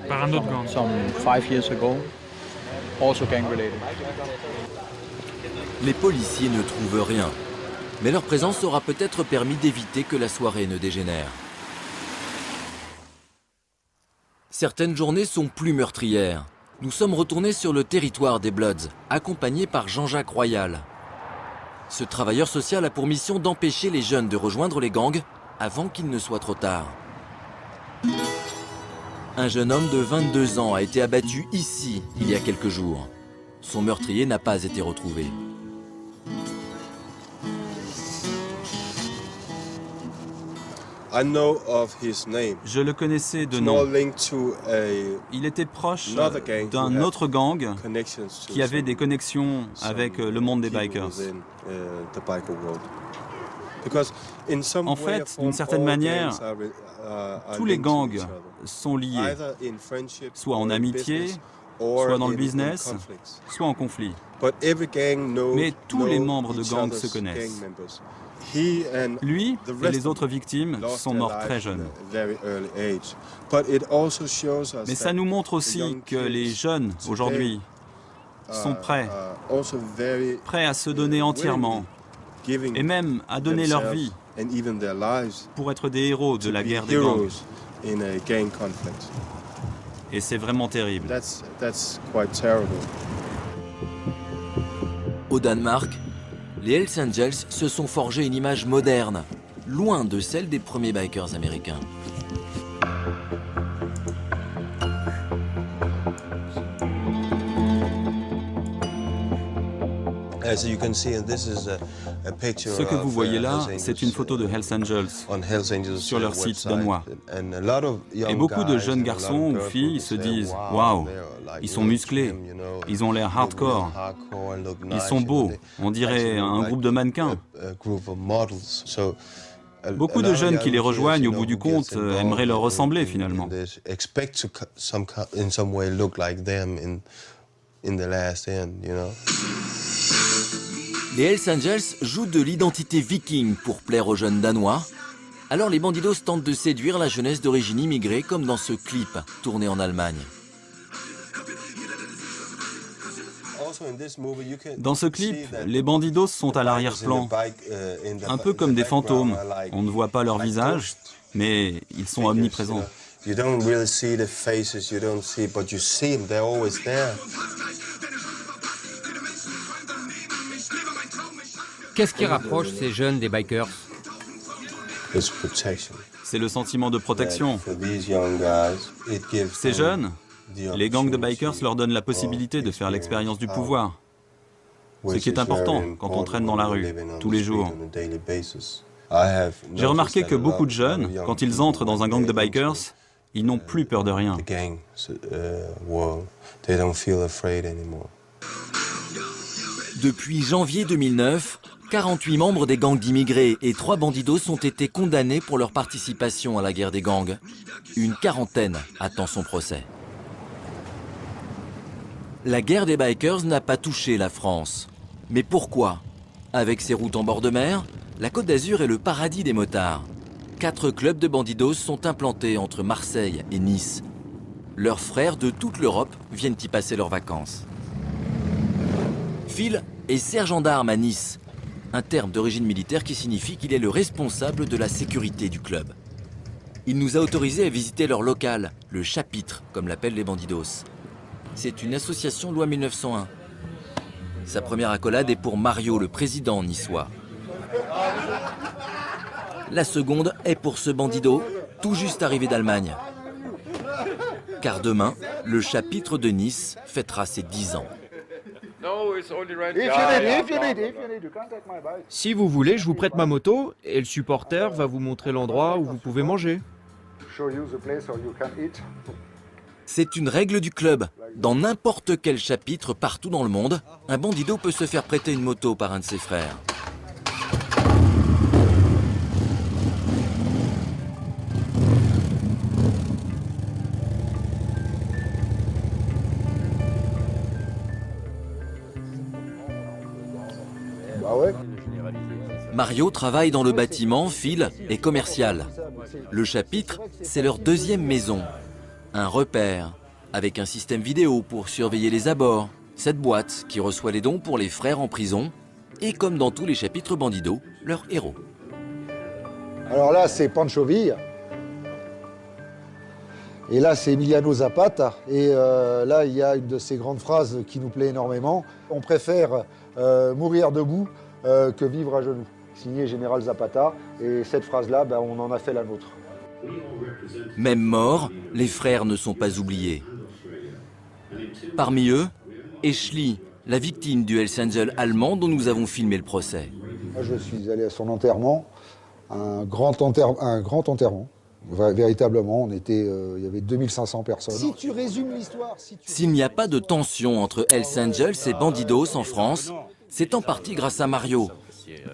par un autre gang. Les policiers ne trouvent rien, mais leur présence aura peut-être permis d'éviter que la soirée ne dégénère. Certaines journées sont plus meurtrières. Nous sommes retournés sur le territoire des Bloods, accompagnés par Jean-Jacques Royal. Ce travailleur social a pour mission d'empêcher les jeunes de rejoindre les gangs avant qu'il ne soit trop tard. Un jeune homme de 22 ans a été abattu ici il y a quelques jours. Son meurtrier n'a pas été retrouvé. Je le connaissais de nom. Il était proche d'un autre gang qui avait des connexions avec le monde des bikers. En fait, d'une certaine manière, tous les gangs sont liés, soit en amitié, soit dans le business, soit en conflit. Mais tous les membres de gangs se connaissent. Lui et les autres victimes sont morts très jeunes. Mais ça nous montre aussi que les jeunes, aujourd'hui, sont prêts à se donner entièrement, et même à donner leur vie pour être des héros de la guerre des gangs. Et c'est vraiment terrible. Au Danemark, les Hells Angels se sont forgés une image moderne, loin de celle des premiers bikers américains. Ce que vous voyez là, c'est une photo de Hells Angels sur leur site danois. Et beaucoup de jeunes garçons ou filles se disent « Waouh, ils sont musclés, ils ont l'air hardcore, ils sont beaux, on dirait un groupe de mannequins. » Beaucoup de jeunes qui les rejoignent, au bout du compte, aimeraient leur ressembler finalement. Les Hells Angels jouent de l'identité viking pour plaire aux jeunes Danois. Alors les Bandidos tentent de séduire la jeunesse d'origine immigrée comme dans ce clip tourné en Allemagne. Dans ce clip, les Bandidos sont à l'arrière-plan, un peu comme des fantômes. On ne voit pas leur visage, mais ils sont omniprésents. Qu'est-ce qui rapproche ces jeunes des bikers? C'est le sentiment de protection. Ces jeunes, les gangs de bikers leur donnent la possibilité de faire l'expérience du pouvoir. Ce qui est important quand on traîne dans la rue, tous les jours. J'ai remarqué que beaucoup de jeunes, quand ils entrent dans un gang de bikers, ils n'ont plus peur de rien. Depuis janvier 2009, 48 membres des gangs d'immigrés et 3 bandidos ont été condamnés pour leur participation à la guerre des gangs. Une quarantaine attend son procès. La guerre des bikers n'a pas touché la France. Mais pourquoi? Avec ses routes en bord de mer, la Côte d'Azur est le paradis des motards. 4 clubs de bandidos sont implantés entre Marseille et Nice. Leurs frères de toute l'Europe viennent y passer leurs vacances. Phil est sergent d'armes à Nice, un terme d'origine militaire qui signifie qu'il est le responsable de la sécurité du club. Il nous a autorisé à visiter leur local, le chapitre, comme l'appellent les bandidos. C'est une association loi 1901. Sa première accolade est pour Mario, le président niçois. La seconde est pour ce bandido, tout juste arrivé d'Allemagne. Car demain, le chapitre de Nice fêtera ses 10 ans. Si vous voulez, je vous prête ma moto et le supporter va vous montrer l'endroit où vous pouvez manger. C'est une règle du club. Dans n'importe quel chapitre partout dans le monde, un bandido peut se faire prêter une moto par un de ses frères. Mario travaille dans le bâtiment, Phil est commercial. Le chapitre, c'est leur deuxième maison. Un repère, avec un système vidéo pour surveiller les abords. Cette boîte qui reçoit les dons pour les frères en prison. Et comme dans tous les chapitres bandidos, leur héros. Alors là, c'est Pancho Villa. Et là, c'est Emiliano Zapata. Et là, il y a une de ces grandes phrases qui nous plaît énormément. On préfère mourir debout que vivre à genoux. Signé Général Zapata. Et cette phrase-là, on en a fait la nôtre. Même morts, les frères ne sont pas oubliés. Parmi eux, Eschli, la victime du Hells Angel allemand dont nous avons filmé le procès. Moi, je suis allé à son enterrement, un grand enterrement. Véritablement, il y avait 2500 personnes. Si tu résumes l'histoire... S'il n'y a pas de tension entre Hells Angels et Bandidos en France, c'est en partie grâce à Mario.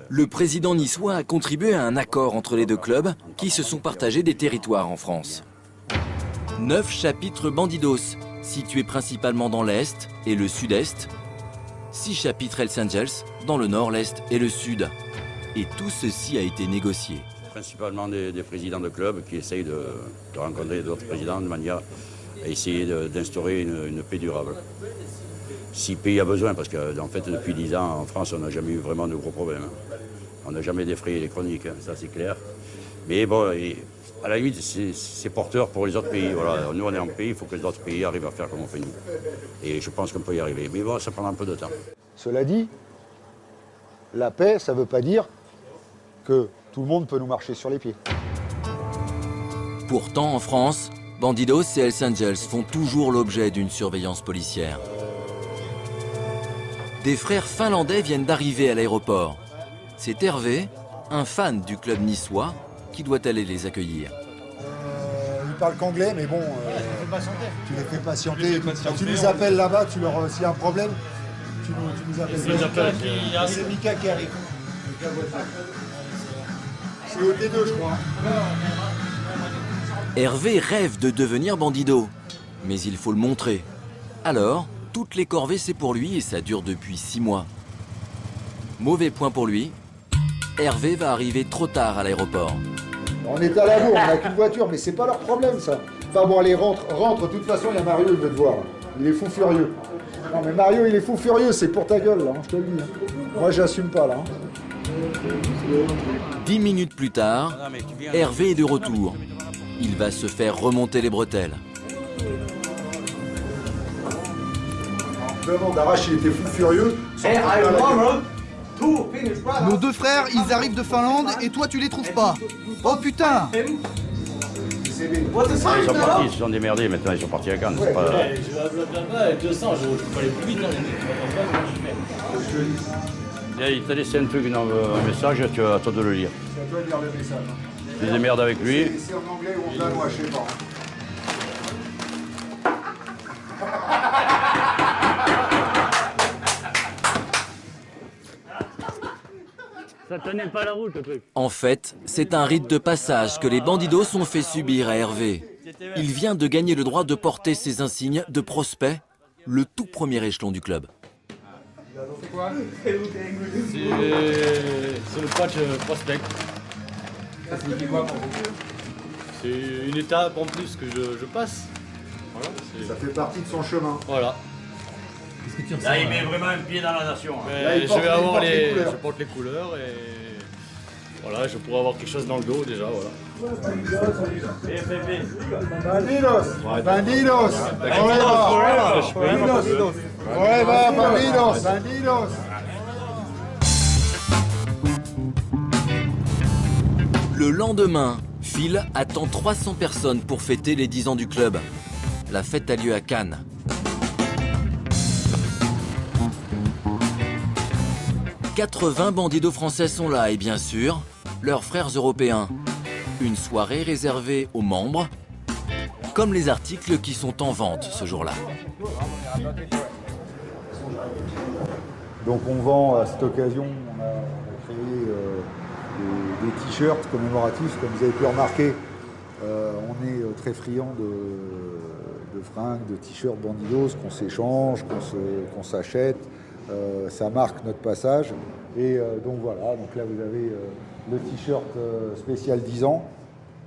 Le président niçois a contribué à un accord entre les deux clubs qui se sont partagés des territoires en France. 9 chapitres Bandidos, situés principalement dans l'Est et le Sud-Est. 6 chapitres Hells Angels, dans le Nord, l'Est et le Sud. Et tout ceci a été négocié. Principalement des présidents de clubs qui essayent de rencontrer d'autres présidents de manière à essayer d'instaurer une paix durable. Si le pays a besoin, parce qu'en fait, depuis 10 ans, en France, on n'a jamais eu vraiment de gros problèmes. On n'a jamais défrayé les chroniques, ça c'est clair. Mais bon, à la limite, c'est porteur pour les autres pays. Voilà. Nous, on est en pays, il faut que les autres pays arrivent à faire comme on fait nous. Et je pense qu'on peut y arriver. Mais bon, ça prendra un peu de temps. Cela dit, la paix, ça ne veut pas dire que tout le monde peut nous marcher sur les pieds. Pourtant, en France, Bandidos et Hells Angels font toujours l'objet d'une surveillance policière. Des frères finlandais viennent d'arriver à l'aéroport. C'est Hervé, un fan du club niçois, qui doit aller les accueillir. Ils parlent qu'anglais, mais bon, tu les fais patienter. Quand tu nous appelles là-bas, s'il y a un problème, tu nous appelles. C'est Mika qui arrive. C'est au T2, je crois. Hervé rêve de devenir bandido, mais il faut le montrer. Alors, toutes les corvées c'est pour lui et ça dure depuis 6 mois. Mauvais point pour lui, Hervé va arriver trop tard à l'aéroport. On est à la bourre, on n'a qu'une voiture, mais c'est pas leur problème ça. Enfin bon, allez, rentre, de toute façon, il y a Mario, il veut te voir. Il est fou furieux. Non mais Mario, il est fou furieux, c'est pour ta gueule là, je te le dis. Moi, j'assume pas là. 10 minutes plus tard, Hervé est de retour. Il va se faire remonter les bretelles. Vraiment, Darash, il était fou furieux. Nos deux frères, ils arrivent de Finlande et toi tu les trouves pas. Oh putain! Ils sont partis, ils se sont démerdés, maintenant ils sont partis à Cannes. C'est pas... Il t'a laissé un truc, un message, tu as à toi de le lire. C'est à toi de lire le message. Tu te démerdes avec lui. C'est en anglais ou en danois, je sais pas. Ça tenait pas la route, le truc. En fait, c'est un rite de passage que les bandidos ont fait subir à Hervé. Il vient de gagner le droit de porter ses insignes de prospect, le tout premier échelon du club. C'est le patch prospect. Ça signifie quoi pour vous? C'est une étape en plus que je passe. Voilà, ça fait partie de son chemin. Voilà. Là, il met vraiment un pied dans la nation. Là, je vais avoir je porte les couleurs et voilà, je pourrais avoir quelque chose dans le dos déjà. Voilà. Bandidos! Bandidos! Forever, bandidos! Bandidos! Le lendemain, Phil attend 300 personnes pour fêter les 10 ans du club. La fête a lieu à Cannes. « 80 bandidos français sont là et bien sûr, leurs frères européens. Une soirée réservée aux membres, comme les articles qui sont en vente ce jour-là. Donc on vend à cette occasion, on a créé des t-shirts commémoratifs, comme vous avez pu remarquer. On est très friand de fringues, de t-shirts bandidos qu'on s'échange, qu'on s'achète. Ça marque notre passage. Et donc voilà, donc là vous avez le t-shirt spécial 10 ans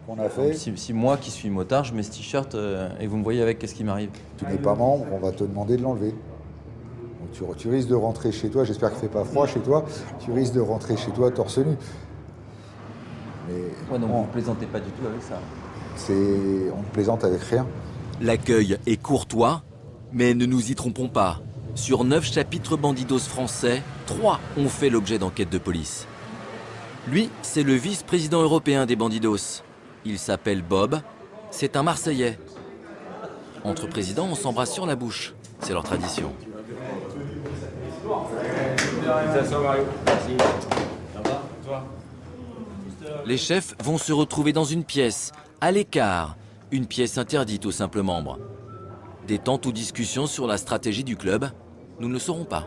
qu'on a fait. Si moi qui suis motard, je mets ce t-shirt et vous me voyez avec, qu'est-ce qui m'arrive? Tu n'es pas membre, on va te demander de l'enlever. Donc tu risques de rentrer chez toi, j'espère qu'il ne fait pas froid chez toi, tu risques de rentrer chez toi torse nu. Mais donc vous ne plaisantez pas du tout avec ça? On ne plaisante avec rien. L'accueil est courtois, mais ne nous y trompons pas. Sur 9 chapitres bandidos français, 3 ont fait l'objet d'enquêtes de police. Lui, c'est le vice-président européen des bandidos. Il s'appelle Bob, c'est un Marseillais. Entre présidents, on s'embrasse sur la bouche. C'est leur tradition. Les chefs vont se retrouver dans une pièce, à l'écart, une pièce interdite aux simples membres. Détente ou discussion sur la stratégie du club, nous ne le saurons pas.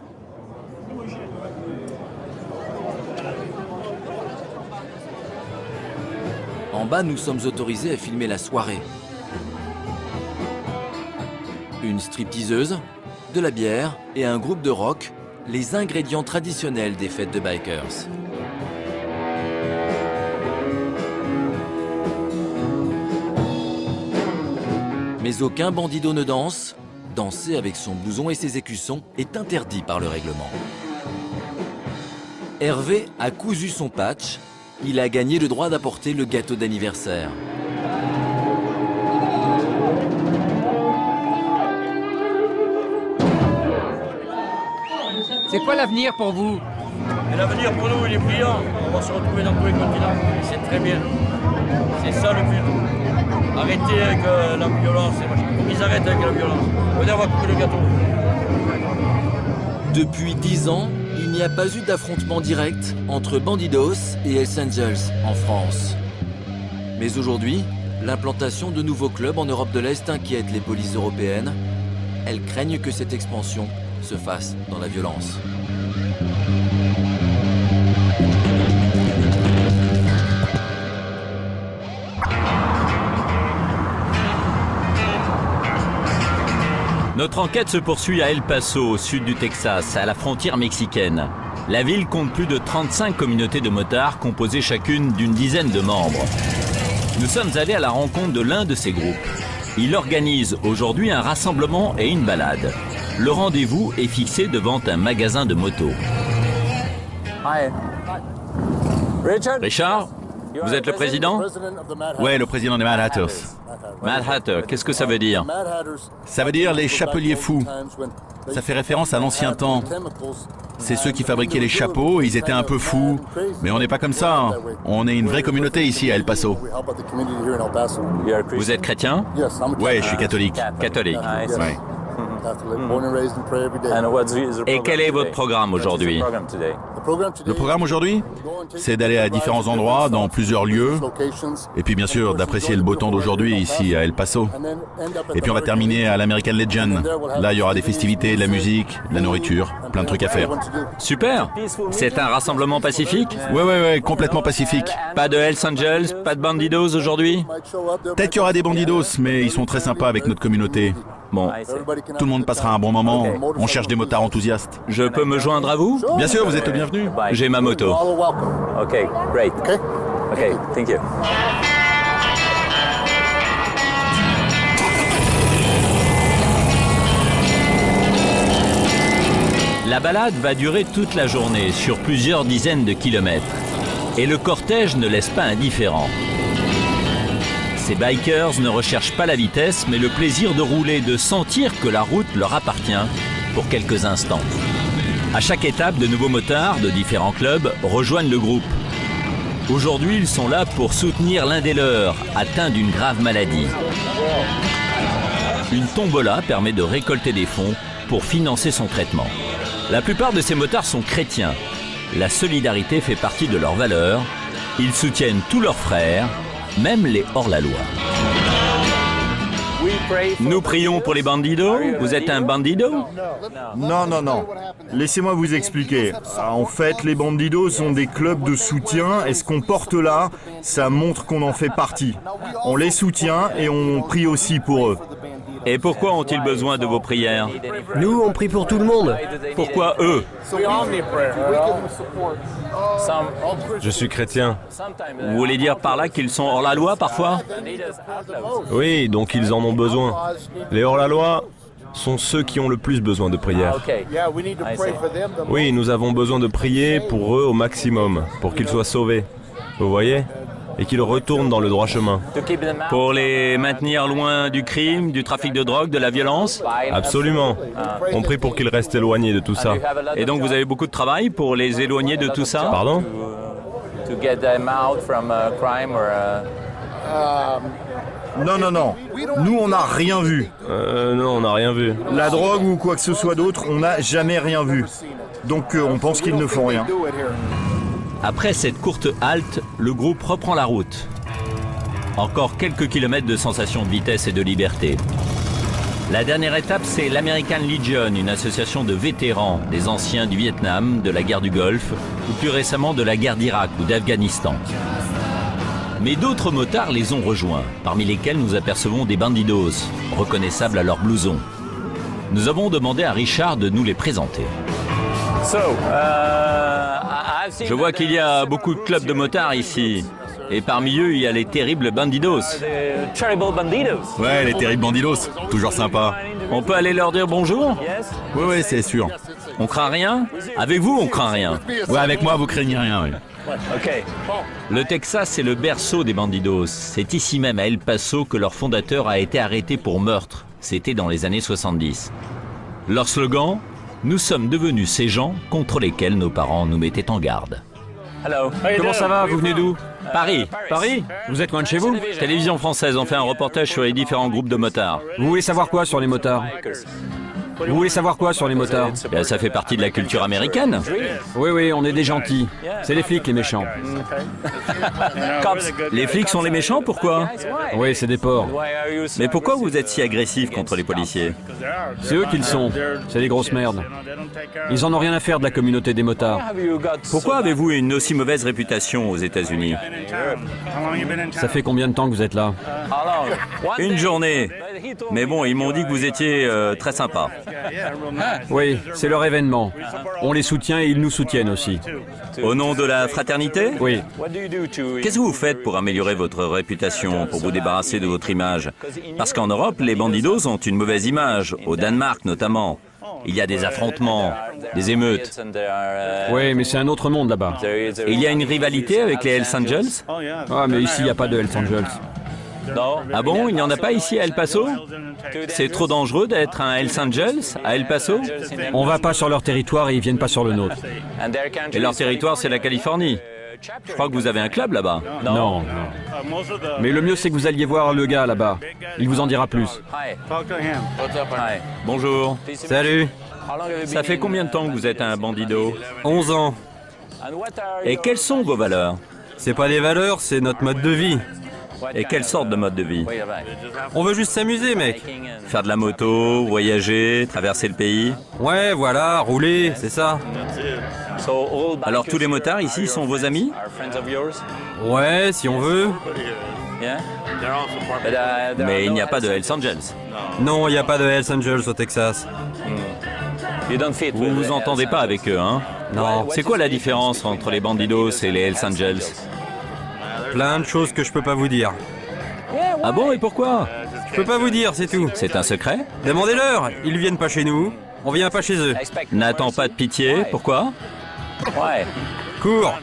En bas, nous sommes autorisés à filmer la soirée. Une stripteaseuse, de la bière et un groupe de rock, les ingrédients traditionnels des fêtes de bikers. Mais aucun bandido ne danse. Danser avec son blouson et ses écussons est interdit par le règlement. Hervé a cousu son patch. Il a gagné le droit d'apporter le gâteau d'anniversaire. C'est quoi l'avenir pour vous? L'avenir pour nous, il est brillant. On va se retrouver dans tous les continents. C'est très bien. C'est ça le but. Arrêtez avec la violence. Il faut qu'ils arrêtent avec la violence. Venez, on va couper le gâteau. Depuis 10 ans, il n'y a pas eu d'affrontement direct entre Bandidos et Hells Angels en France. Mais aujourd'hui, l'implantation de nouveaux clubs en Europe de l'Est inquiète les polices européennes. Elles craignent que cette expansion se fasse dans la violence. Notre enquête se poursuit à El Paso, au sud du Texas, à la frontière mexicaine. La ville compte plus de 35 communautés de motards, composées chacune d'une dizaine de membres. Nous sommes allés à la rencontre de l'un de ces groupes. Il organise aujourd'hui un rassemblement et une balade. Le rendez-vous est fixé devant un magasin de motos. Richard, vous êtes le président? Ouais, le président des Mad Hatters. Mad Hatter, qu'est-ce que ça veut dire? Ça veut dire les chapeliers fous. Ça fait référence à l'ancien temps. C'est ceux qui fabriquaient les chapeaux, ils étaient un peu fous. Mais on n'est pas comme ça. Hein. On est une vraie communauté ici à El Paso. Vous êtes chrétien? Ouais, je suis catholique. Catholique. Ouais. Et quel est votre programme aujourd'hui? Le programme aujourd'hui, c'est d'aller à différents endroits, dans plusieurs lieux, et puis bien sûr d'apprécier le beau temps d'aujourd'hui ici à El Paso. Et puis on va terminer à l'American Legion. Là, il y aura des festivités, de la musique, de la nourriture, plein de trucs à faire. Super! C'est un rassemblement pacifique? Ouais, complètement pacifique. Pas de Hells Angels, pas de bandidos aujourd'hui? Peut-être qu'il y aura des bandidos, mais ils sont très sympas avec notre communauté. Bon, tout le monde passera un bon moment. On cherche des motards enthousiastes. Je peux me joindre à vous? Bien sûr, vous êtes le bienvenu. J'ai ma moto. Ok, great. Ok, thank you. La balade va durer toute la journée, sur plusieurs dizaines de kilomètres. Et le cortège ne laisse pas indifférent. Ces bikers ne recherchent pas la vitesse, mais le plaisir de rouler, de sentir que la route leur appartient pour quelques instants. À chaque étape, de nouveaux motards de différents clubs rejoignent le groupe. Aujourd'hui, ils sont là pour soutenir l'un des leurs, atteint d'une grave maladie. Une tombola permet de récolter des fonds pour financer son traitement. La plupart de ces motards sont chrétiens. La solidarité fait partie de leurs valeurs. Ils soutiennent tous leurs frères, même les hors-la-loi. Nous prions pour les bandidos. Vous êtes un bandido? Non. Laissez-moi vous expliquer. En fait, les bandidos sont des clubs de soutien et ce qu'on porte là, ça montre qu'on en fait partie. On les soutient et on prie aussi pour eux. Et pourquoi ont-ils besoin de vos prières? Nous, on prie pour tout le monde. Pourquoi eux? Je suis chrétien. Vous voulez dire par là qu'ils sont hors la loi parfois? Oui, donc ils en ont besoin. Les hors-la-loi sont ceux qui ont le plus besoin de prière. Oui, nous avons besoin de prier pour eux au maximum, pour qu'ils soient sauvés. Vous voyez? Et qu'ils retournent dans le droit chemin. Pour les maintenir loin du crime, du trafic de drogue, de la violence? Absolument. On prie pour qu'ils restent éloignés de tout ça. Et donc vous avez beaucoup de travail pour les éloigner de tout ça? Pardon? Non. Nous, on n'a rien vu. Non, on n'a rien vu. La drogue ou quoi que ce soit d'autre, on n'a jamais rien vu. Donc on pense qu'ils ne font rien. Après cette courte halte, le groupe reprend la route. Encore quelques kilomètres de sensation de vitesse et de liberté. La dernière étape, c'est l'American Legion, une association de vétérans, des anciens du Vietnam, de la guerre du Golfe, ou plus récemment de la guerre d'Irak ou d'Afghanistan. Mais d'autres motards les ont rejoints, parmi lesquels nous apercevons des bandidos, reconnaissables à leur blouson. Nous avons demandé à Richard de nous les présenter. Je vois qu'il y a beaucoup de clubs de motards ici. Et parmi eux, il y a les terribles bandidos. Ouais, les terribles bandidos. Toujours sympa. On peut aller leur dire bonjour? Ouais, c'est sûr. On craint rien? Avec vous, on craint rien. Ouais, avec moi, vous craignez rien, oui. Le Texas est le berceau des bandidos. C'est ici même, à El Paso, que leur fondateur a été arrêté pour meurtre. C'était dans les années 70. Leur slogan: nous sommes devenus ces gens contre lesquels nos parents nous mettaient en garde. Comment ça va? Vous venez d'où? Paris. Paris? Vous êtes loin de chez vous? Télévision française, on fait un reportage sur les différents groupes de motards. Vous voulez savoir quoi sur les motards? Ça fait partie de la culture américaine. Oui, on est des gentils. C'est les flics les méchants. Les flics sont les méchants, pourquoi? Oui, c'est des porcs. Mais pourquoi vous êtes si agressif contre les policiers? C'est eux qui le sont. C'est des grosses merdes. Ils en ont rien à faire de la communauté des motards. Pourquoi avez-vous une aussi mauvaise réputation aux États-Unis? Ça fait combien de temps que vous êtes là? Une journée. Mais bon, ils m'ont dit que vous étiez très sympa. Oui, c'est leur événement. On les soutient et ils nous soutiennent aussi. Au nom de la fraternité? Oui. Qu'est-ce que vous faites pour améliorer votre réputation, pour vous débarrasser de votre image? Parce qu'en Europe, les bandidos ont une mauvaise image, au Danemark notamment. Il y a des affrontements, des émeutes. Oui, mais c'est un autre monde là-bas. Il y a une rivalité avec les Hells Angels? Ah, mais ici, il n'y a pas de Hells Angels. Ah bon, il n'y en a pas ici à El Paso? C'est trop dangereux d'être un Hells Angels à El Paso? On va pas sur leur territoire et ils viennent pas sur le nôtre. Et leur territoire, c'est la Californie. Je crois que vous avez un club là-bas. Non. Mais le mieux, c'est que vous alliez voir le gars là-bas. Il vous en dira plus. Bonjour. Salut. Ça fait combien de temps que vous êtes un bandido? 11 ans. Et quelles sont vos valeurs? C'est pas des valeurs, c'est notre mode de vie. Et quelle sorte de mode de vie? On veut juste s'amuser, mec. Faire de la moto, voyager, traverser le pays? Ouais, voilà, rouler, c'est ça. Alors tous les motards ici sont vos amis? Ouais, si on veut. Mais il n'y a pas de Hells Angels. Non, il n'y a pas de Hells Angels au Texas. Vous vous entendez pas avec eux, hein? Non. C'est quoi la différence entre les bandidos et les Hells Angels? Plein de choses que je peux pas vous dire. Ah bon, et pourquoi? Je peux pas vous dire, c'est tout. C'est un secret? Demandez-leur, ils viennent pas chez nous, on vient pas chez eux. N'attends pas de pitié, pourquoi? Cours.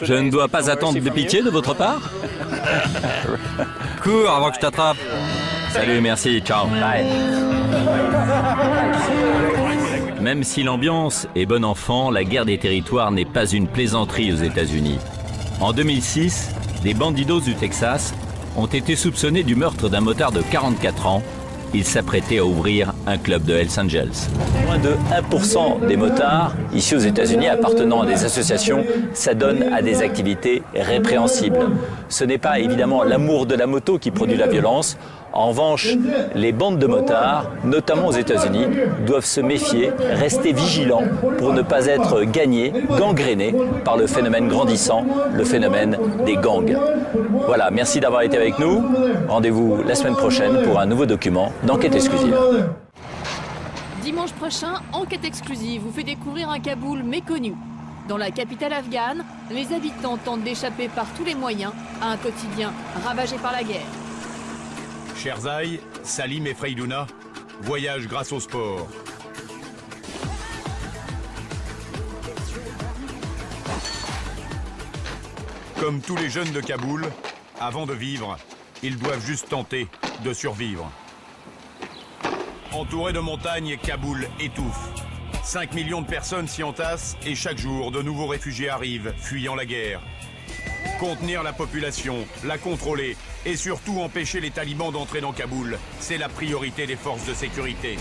Je ne dois pas attendre de pitié de votre part? Cours avant que je t'attrape. Salut, merci, ciao. Même si l'ambiance est bon enfant, la guerre des territoires n'est pas une plaisanterie aux États-Unis. En 2006, des bandidos du Texas ont été soupçonnés du meurtre d'un motard de 44 ans. Ils s'apprêtaient à ouvrir un club de Hells Angels. Moins de 1% des motards, ici aux États-Unis, appartenant à des associations, s'adonnent à des activités répréhensibles. Ce n'est pas évidemment l'amour de la moto qui produit la violence. En revanche, les bandes de motards, notamment aux États-Unis, doivent se méfier, rester vigilants pour ne pas être gagnés, gangrénés par le phénomène grandissant, le phénomène des gangs. Voilà, merci d'avoir été avec nous. Rendez-vous la semaine prochaine pour un nouveau document d'Enquête exclusive. Dimanche prochain, Enquête exclusive vous fait découvrir un Kaboul méconnu. Dans la capitale afghane, les habitants tentent d'échapper par tous les moyens à un quotidien ravagé par la guerre. Sherzai, Salim et Freydouna voyagent grâce au sport. Comme tous les jeunes de Kaboul, avant de vivre, ils doivent juste tenter de survivre. Entouré de montagnes, Kaboul étouffe. 5 millions de personnes s'y entassent et chaque jour, de nouveaux réfugiés arrivent, fuyant la guerre. Contenir la population, la contrôler et surtout empêcher les talibans d'entrer dans Kaboul, c'est la priorité des forces de sécurité.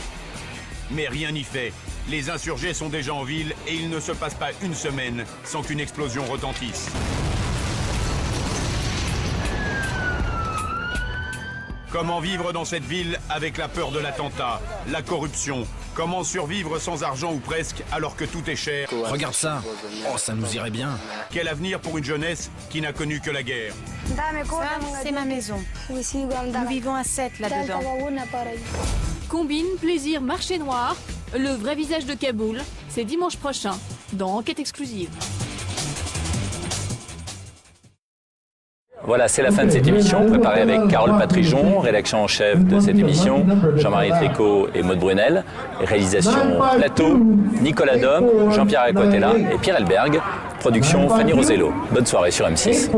Mais rien n'y fait. Les insurgés sont déjà en ville et il ne se passe pas une semaine sans qu'une explosion retentisse. Comment vivre dans cette ville avec la peur de l'attentat, la corruption? Comment survivre sans argent ou presque alors que tout est cher? Regarde ça. Oh, ça nous irait bien. Quel avenir pour une jeunesse qui n'a connu que la guerre? Ça, c'est ma maison. Nous vivons à 7 là-dedans. Combine, plaisir, marché noir, le vrai visage de Kaboul, c'est dimanche prochain dans Enquête exclusive. Voilà, c'est la fin de cette émission, préparée avec Carole Patrijon, rédaction en chef de cette émission, Jean-Marie Tricot et Maude Brunel, réalisation plateau, Nicolas Dom, Jean-Pierre Aquatella et Pierre Elberg, production Fanny Rosello. Bonne soirée sur M6.